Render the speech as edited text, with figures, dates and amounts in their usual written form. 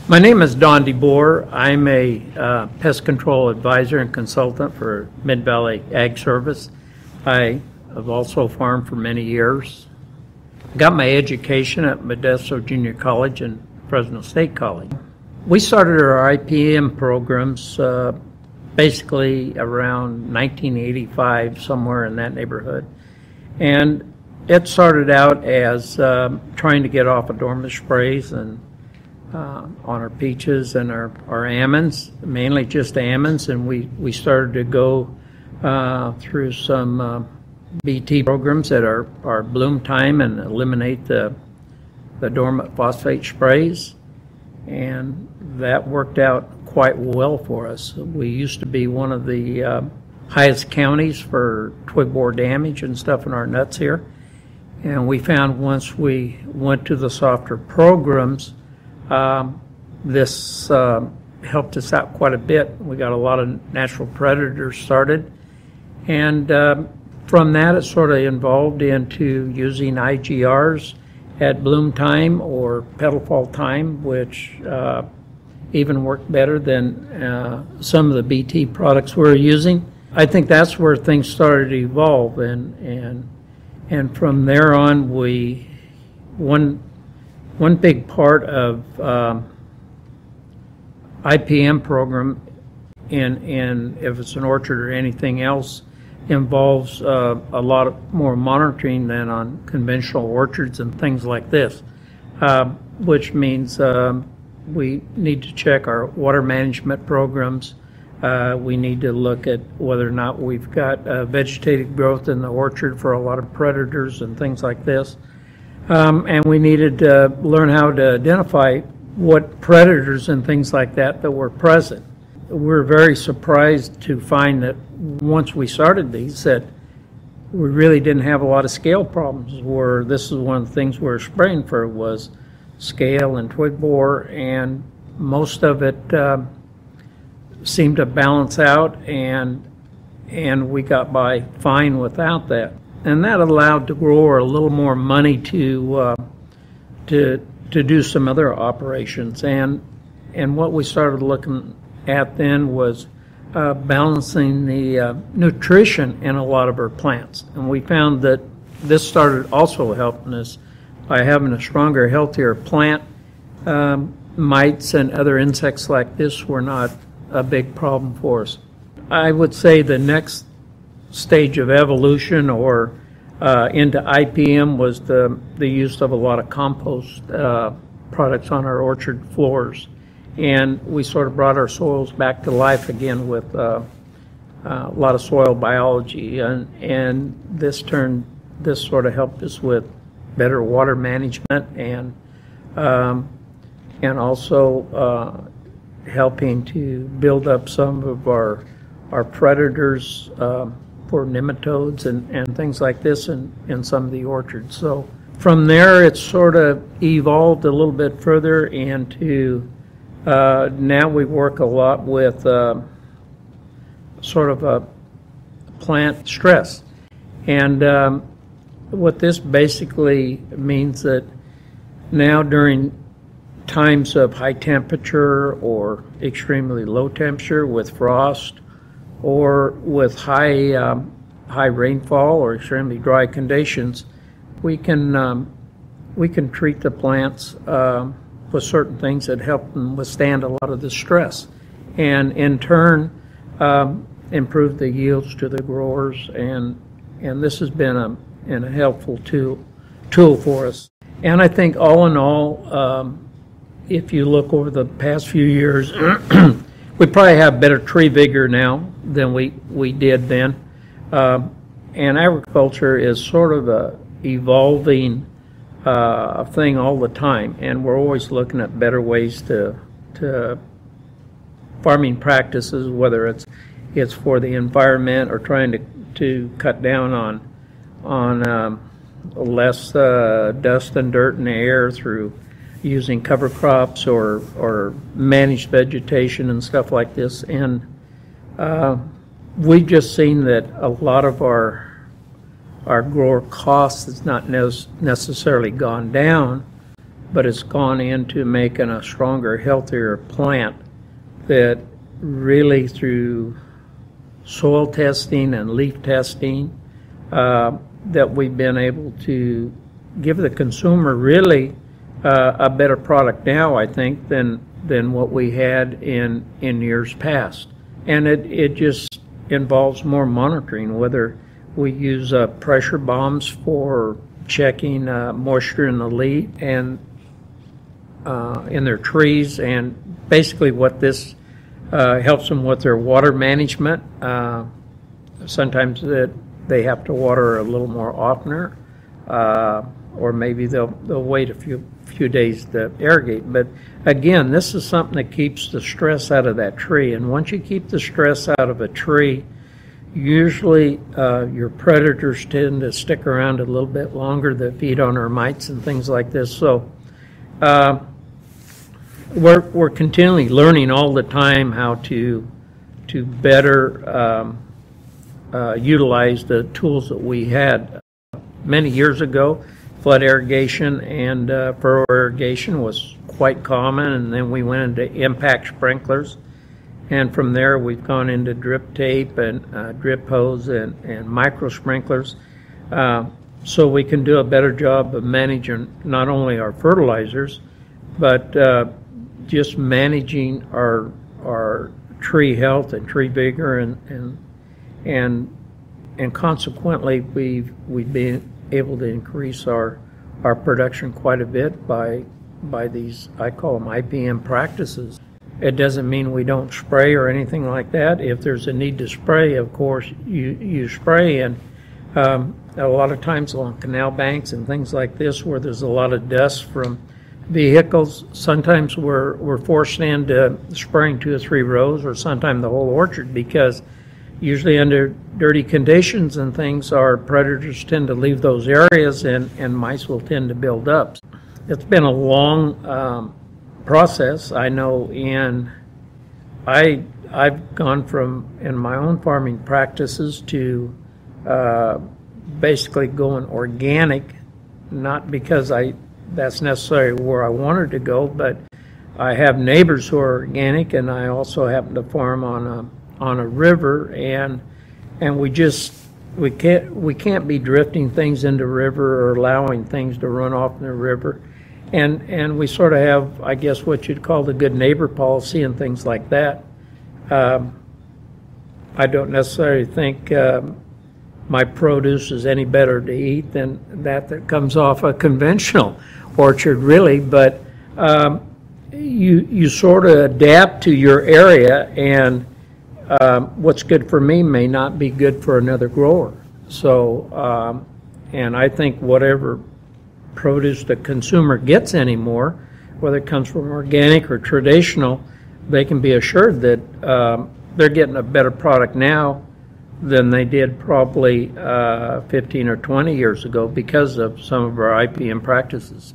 My name is Don DeBoer. I'm a Pest Control Advisor and Consultant for Mid-Valley Ag Service. I have also farmed for many years. I got my education at Modesto Junior College and Fresno State College. We started our IPM programs basically around 1985, somewhere in that neighborhood. And it started out as trying to get off of dormant sprays and on our peaches and our almonds, mainly just almonds, and we started to go through some BT programs at our bloom time and eliminate the dormant phosphate sprays, and that worked out quite well for us. We used to be one of the highest counties for twig borer damage and stuff in our nuts here, and we found once we went to the softer programs, this helped us out quite a bit. We got a lot of natural predators started, and from that it sort of evolved into using IGRs at bloom time or petal fall time, which even worked better than some of the BT products we were using. I think that's where things started to evolve, and from there on, one big part of IPM program, and if it's an orchard or anything else, involves a lot more monitoring than on conventional orchards and things like this, which means we need to check our water management programs. We need to look at whether or not we've got vegetative growth in the orchard for a lot of predators and things like this. And we needed to learn how to identify what predators and things like that were present. We're very surprised to find that once we started these, that we really didn't have a lot of scale problems, where this is one of the things we were spraying for was scale and twig borer, and most of it seemed to balance out, and we got by fine without that. And that allowed the grower a little more money to do some other operations. And what we started looking at then was balancing the nutrition in a lot of our plants. And we found that this started also helping us by having a stronger, healthier plant. Mites and other insects like this were not a big problem for us. I would say the next stage of evolution or into IPM was the use of a lot of compost products on our orchard floors, and we sort of brought our soils back to life again with a lot of soil biology, and this sort of helped us with better water management and also helping to build up some of our predators for nematodes and things like this in some of the orchards. So from there, it's sort of evolved a little bit further into now we work a lot with sort of a plant stress. And what this basically means that now during times of high temperature or extremely low temperature with frost, or with high rainfall or extremely dry conditions, we can treat the plants with certain things that help them withstand a lot of the stress, and in turn improve the yields to the growers. And this has been a helpful tool for us. And I think all in all, if you look over the past few years, we probably have better tree vigor now than we did then. And agriculture is sort of a evolving thing all the time, and we're always looking at better ways to farming practices, whether it's for the environment or trying to cut down on less dust and dirt in the air through using cover crops or managed vegetation and stuff like this. And we've just seen that a lot of our grower costs has not necessarily gone down, but it's gone into making a stronger, healthier plant that really through soil testing and leaf testing that we've been able to give the consumer really a better product now, I think, than what we had in years past. And it just involves more monitoring, whether we use pressure bombs for checking moisture in the leaf and in their trees, and basically what this helps them with their water management. Sometimes they have to water a little more oftener, or maybe they'll wait a few days to irrigate. But again, this is something that keeps the stress out of that tree. And once you keep the stress out of a tree, usually your predators tend to stick around a little bit longer that feed on our mites and things like this. So we're continually learning all the time how to better utilize the tools that we had many years ago. Flood irrigation and furrow irrigation was quite common, and then we went into impact sprinklers, and from there we've gone into drip tape and drip hose and micro sprinklers, so we can do a better job of managing not only our fertilizers, but just managing our tree health and tree vigor, and consequently we've been able to increase our production quite a bit by these, I call them IPM practices. It doesn't mean we don't spray or anything like that. If there's a need to spray, of course you spray, and a lot of times along canal banks and things like this where there's a lot of dust from vehicles, sometimes we're forced into spraying 2 or 3 rows, or sometimes the whole orchard, because usually under dirty conditions and things, our predators tend to leave those areas, and mice will tend to build up. It's been a long process. I know I've gone from, in my own farming practices, to basically going organic, not because that's necessarily where I wanted to go, but I have neighbors who are organic, and I also happen to farm on a river, and we can't be drifting things into river or allowing things to run off in the river, and we sort of have, I guess, what you'd call the good neighbor policy and things like that. I don't necessarily think my produce is any better to eat than that comes off a conventional orchard, really, but you sort of adapt to your area, and what's good for me may not be good for another grower. So, and I think whatever produce the consumer gets anymore, whether it comes from organic or traditional, they can be assured that they're getting a better product now than they did probably 15 or 20 years ago because of some of our IPM practices.